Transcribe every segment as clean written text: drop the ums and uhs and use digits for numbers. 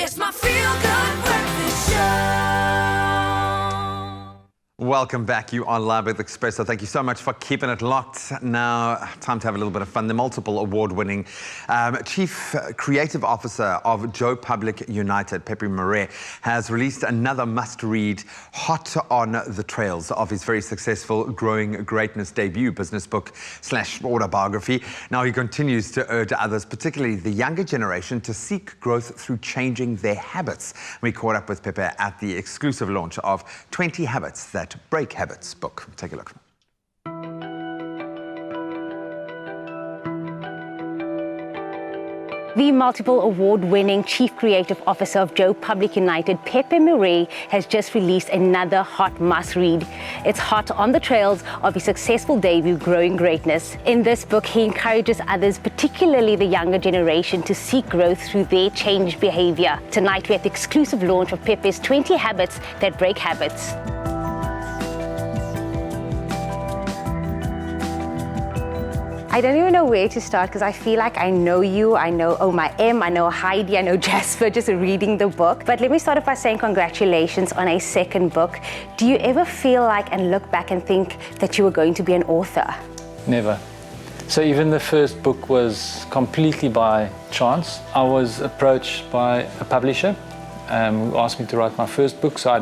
It's my feel-good breakfast show. Welcome back. You are live with Expresso. Thank you so much for keeping it locked. Now, time to have a little bit of fun. The multiple award-winning Chief Creative Officer of Joe Public United, Pepe Marais, has released another must-read, hot on the trails of his very successful Growing Greatness debut business book / autobiography. Now, he continues to urge others, particularly the younger generation, to seek growth through changing their habits. We caught up with Pepe at the exclusive launch of 20 Habits That Break Habits book. Take a look. The multiple award-winning Chief Creative Officer of Joe Public United, Pepe Marais, has just released another hot must-read. It's hot on the trails of his successful debut, Growing Greatness. In this book, he encourages others, particularly the younger generation, to seek growth through their changed behavior. Tonight, we're at the exclusive launch of Pepe's 20 Habits That Break Habits. I don't even know where to start because I feel like I know you, I know Oma M, I know Heidi, I know Jasper, just reading the book. But let me start off by saying congratulations on a second book. Do you ever feel like and look back and think that you were going to be an author? Never. So even the first book was completely by chance. I was approached by a publisher who asked me to write my first book, so I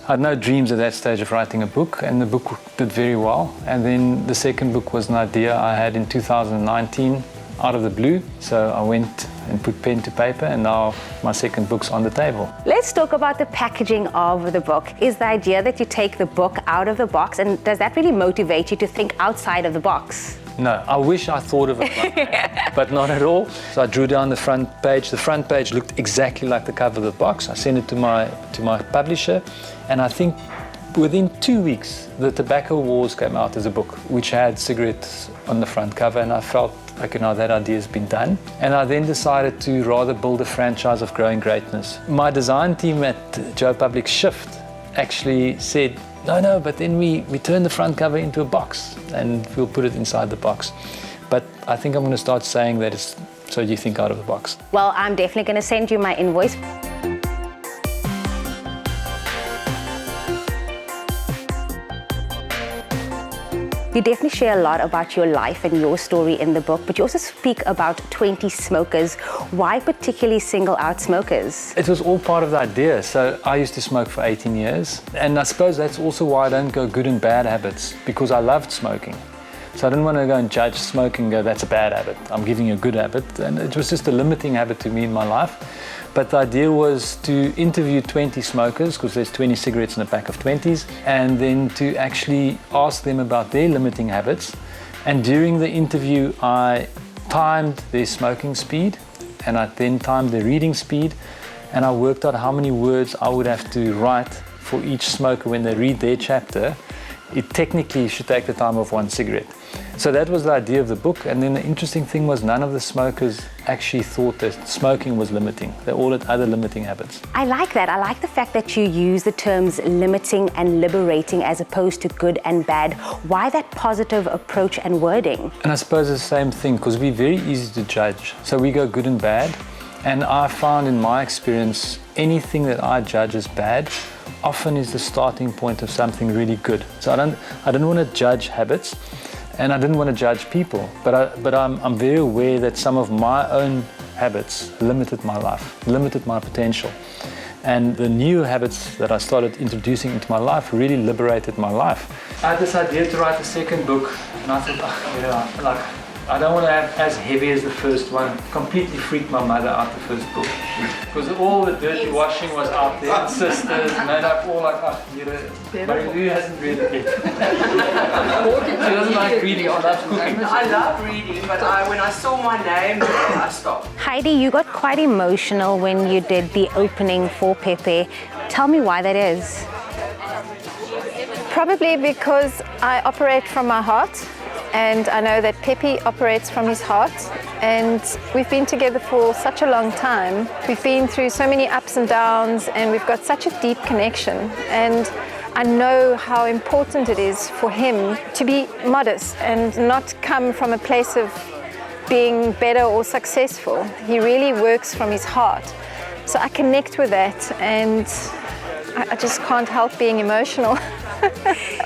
had no dreams at that stage of writing a book, and the book did very well. And then the second book was an idea I had in 2019 out of the blue. So I went and put pen to paper, and now my second book's on the table. Let's talk about the packaging of the book. Is the idea that you take the book out of the box, and does that really motivate you to think outside of the box? No, I wish I thought of it like that, but not at all. So I drew down the front page. The front page looked exactly like the cover of the box. I sent it to my publisher, and I think within 2 weeks, The Tobacco Wars came out as a book, which had cigarettes on the front cover, and I felt, okay, now that idea's been done. And I then decided to rather build a franchise of Growing Greatness. My design team at Joe Public Shift actually said, no, but then we turn the front cover into a box and we'll put it inside the box. But I think I'm going to start saying that it's so you think out of the box. Well, I'm definitely going to send you my invoice. You definitely share a lot about your life and your story in the book, but you also speak about 20 smokers. Why particularly single out smokers? It was all part of the idea. So I used to smoke for 18 years. And I suppose that's also why I don't go good and bad habits, because I loved smoking. So I didn't want to go and judge smoking and go, that's a bad habit. I'm giving you a good habit. And it was just a limiting habit to me in my life. But the idea was to interview 20 smokers, because there's 20 cigarettes in a pack of 20s, and then to actually ask them about their limiting habits. And during the interview, I timed their smoking speed, and I then timed their reading speed, and I worked out how many words I would have to write for each smoker when they read their chapter. It technically should take the time of one cigarette. So that was the idea of the book. And then the interesting thing was none of the smokers actually thought that smoking was limiting. They all had other limiting habits. I like that. I like the fact that you use the terms limiting and liberating as opposed to good and bad. Why that positive approach and wording? And I suppose it's the same thing, because we're very easy to judge. So we go good and bad. And I found in my experience, anything that I judge as bad often is the starting point of something really good. So I didn't want to judge habits, and I didn't want to judge people, but I'm very aware that some of my own habits limited my life, limited my potential. And the new habits that I started introducing into my life really liberated my life. I had this idea to write a second book, and I thought, I don't want to have as heavy as the first one. Completely freaked my mother out the first book. Because all the dirty washing was out there, and sisters, and they're like all like, Marie hasn't read it yet. She doesn't like reading, I love cooking. I love reading, but when I saw my name, I stopped. Heidi, you got quite emotional when you did the opening for Pepe. Tell me why that is. Probably because I operate from my heart. And I know that Pepe operates from his heart, and we've been together for such a long time. We've been through so many ups and downs, and we've got such a deep connection. And I know how important it is for him to be modest and not come from a place of being better or successful. He really works from his heart. So I connect with that, and I just can't help being emotional.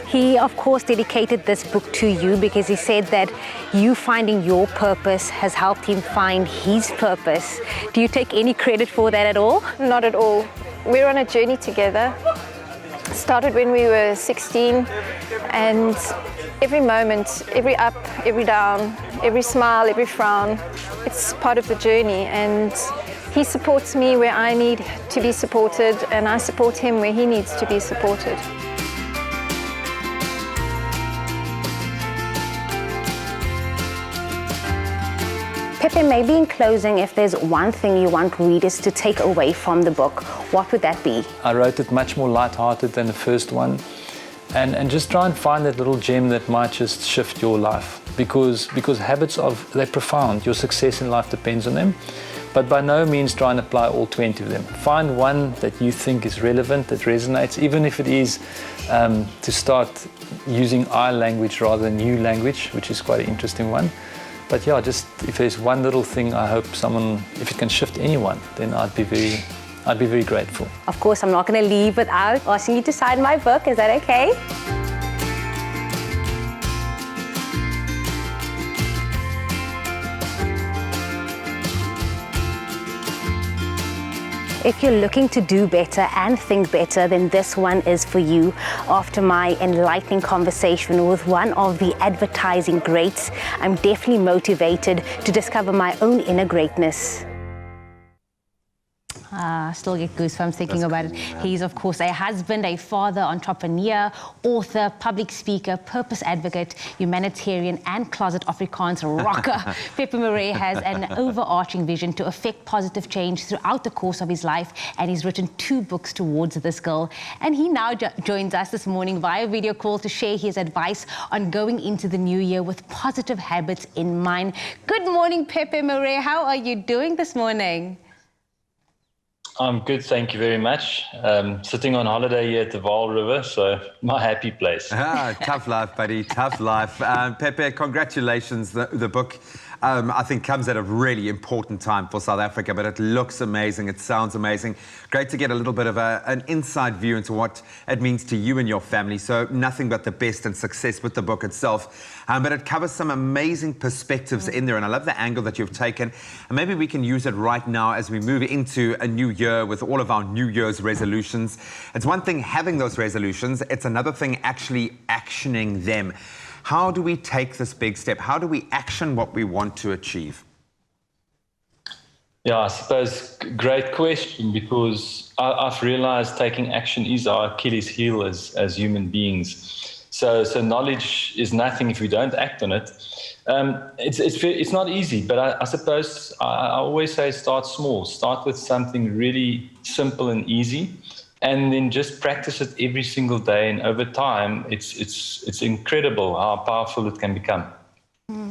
He, of course, dedicated this book to you because he said that you finding your purpose has helped him find his purpose. Do you take any credit for that at all? Not at all. We're on a journey together. Started when we were 16, and every moment, every up, every down, every smile, every frown, it's part of the journey. And he supports me where I need to be supported, and I support him where he needs to be supported. Pepe, maybe in closing, if there's one thing you want readers to take away from the book, what would that be? I wrote it much more lighthearted than the first one, and just try and find that little gem that might just shift your life, because habits they're profound. Your success in life depends on them, but by no means try and apply all 20 of them. Find one that you think is relevant, that resonates, even if it is to start using I language rather than you language, which is quite an interesting one. But yeah, just if there's one little thing, I hope if it can shift anyone, then I'd be very grateful. Of course, I'm not going to leave without asking you to sign my book. Is that okay? If you're looking to do better and think better, then this one is for you. After my enlightening conversation with one of the advertising greats, I'm definitely motivated to discover my own inner greatness. I still get goosebumps thinking about it. He's, of course, a husband, a father, entrepreneur, author, public speaker, purpose advocate, humanitarian, and closet Afrikaans rocker. Pepe Marais has an overarching vision to affect positive change throughout the course of his life, and he's written 2 books towards this goal. And he now joins us this morning via video call to share his advice on going into the new year with positive habits in mind. Good morning, Pepe Marais. How are you doing this morning? I'm good, thank you very much. Sitting on holiday here at the Vaal River, so my happy place. Tough life, buddy, tough life. Pepe, congratulations. The book, I think, comes at a really important time for South Africa, but it looks amazing, it sounds amazing. Great to get a little bit of an inside view into what it means to you and your family. So nothing but the best and success with the book itself. But it covers some amazing perspectives in there, and I love the angle that you've taken. And maybe we can use it right now as we move into a new year with all of our New Year's resolutions. It's one thing having those resolutions, it's another thing actually actioning them. How do we take this big step? How do we action what we want to achieve? Yeah, I suppose great question, because I've realized taking action is our Achilles heel as human beings. So knowledge is nothing if we don't act on it. It's not easy, but I suppose I always say start small. Start with something really simple and easy, and then just practice it every single day. And over time, it's incredible how powerful it can become.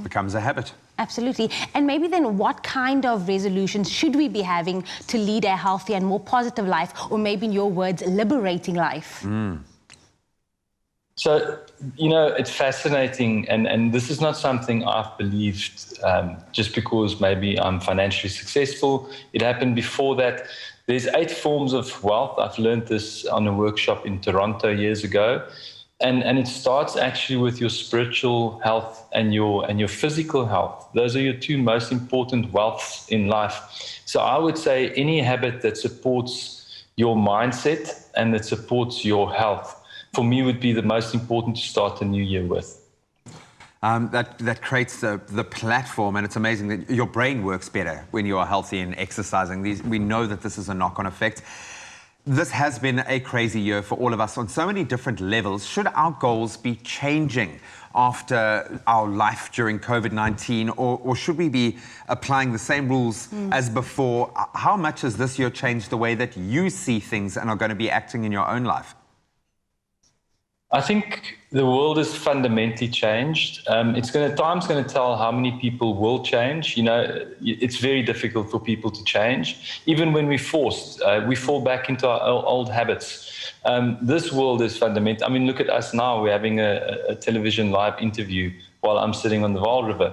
Becomes a habit. Absolutely. And maybe then what kind of resolutions should we be having to lead a healthier and more positive life, or maybe in your words, liberating life? So, it's fascinating, and this is not something I've believed just because maybe I'm financially successful. It happened before that. There's 8 forms of wealth. I've learned this on a workshop in Toronto years ago. And it starts actually with your spiritual health and your physical health. Those are your 2 most important wealths in life. So I would say any habit that supports your mindset and that supports your health, for me, would be the most important to start the new year with. That creates the platform, and it's amazing that your brain works better when you are healthy and exercising. We know that this is a knock-on effect. This has been a crazy year for all of us on so many different levels. Should our goals be changing after our life during COVID-19, or should we be applying the same rules as before? How much has this year changed the way that you see things and are going to be acting in your own life? I think the world has fundamentally changed. Time's going to tell how many people will change. It's very difficult for people to change. Even when we're forced, we fall back into our old habits. This world is fundamental. I mean, look at us now. We're having a television live interview while I'm sitting on the Vaal River.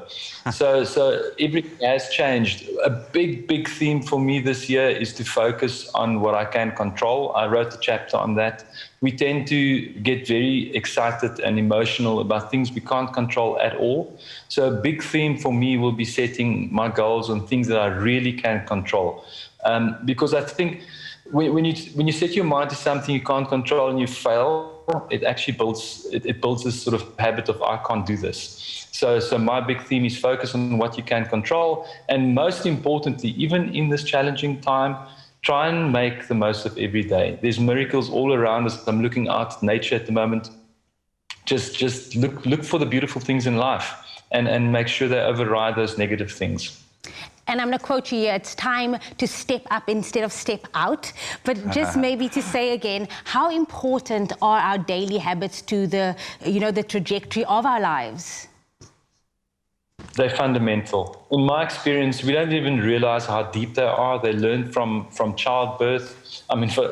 So everything has changed. A big theme for me this year is to focus on what I can control. I wrote a chapter on that. We tend to get very excited and emotional about things we can't control at all. So a big theme for me will be setting my goals on things that I really can control. Because I think when you set your mind to something you can't control and you fail, it actually builds this sort of habit of I can't do this. So my big theme is focus on what you can control, and most importantly, even in this challenging time, try and make the most of every day. There's miracles all around us. I'm looking out at nature at the moment. Just look for the beautiful things in life, and make sure they override those negative things. And I'm going to quote you here, it's time to step up instead of step out. But just maybe to say again, how important are our daily habits to the trajectory of our lives? They're fundamental. In my experience, we don't even realize how deep they are. They learn from childbirth,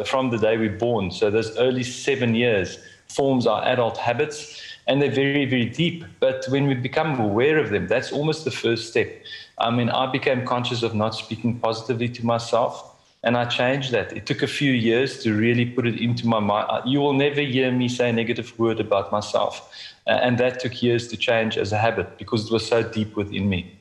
from the day we're born. So those early 7 years forms our adult habits, and they're very, very deep. But when we become aware of them, that's almost the first step. I became conscious of not speaking positively to myself, and I changed that. It took a few years to really put it into my mind. You will never hear me say a negative word about myself. And that took years to change as a habit because it was so deep within me.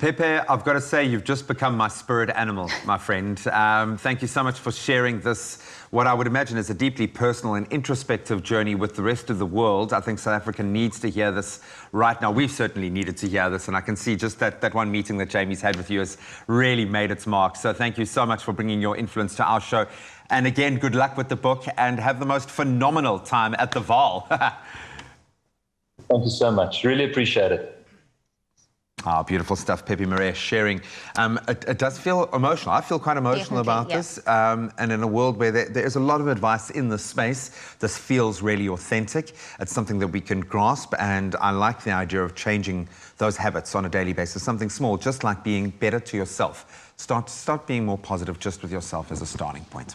Pepe, I've got to say, you've just become my spirit animal, my friend. Thank you so much for sharing this, what I would imagine is a deeply personal and introspective journey with the rest of the world. I think South Africa needs to hear this right now. We've certainly needed to hear this, and I can see just that one meeting that Jamie's had with you has really made its mark. So thank you so much for bringing your influence to our show. And again, good luck with the book, and have the most phenomenal time at the Vaal. Thank you so much. Really appreciate it. Ah, beautiful stuff, Pepe Marais sharing. It does feel emotional. I feel quite emotional about this. And in a world where there is a lot of advice in this space, this feels really authentic. It's something that we can grasp, and I like the idea of changing those habits on a daily basis. Something small, just like being better to yourself. Start being more positive just with yourself as a starting point.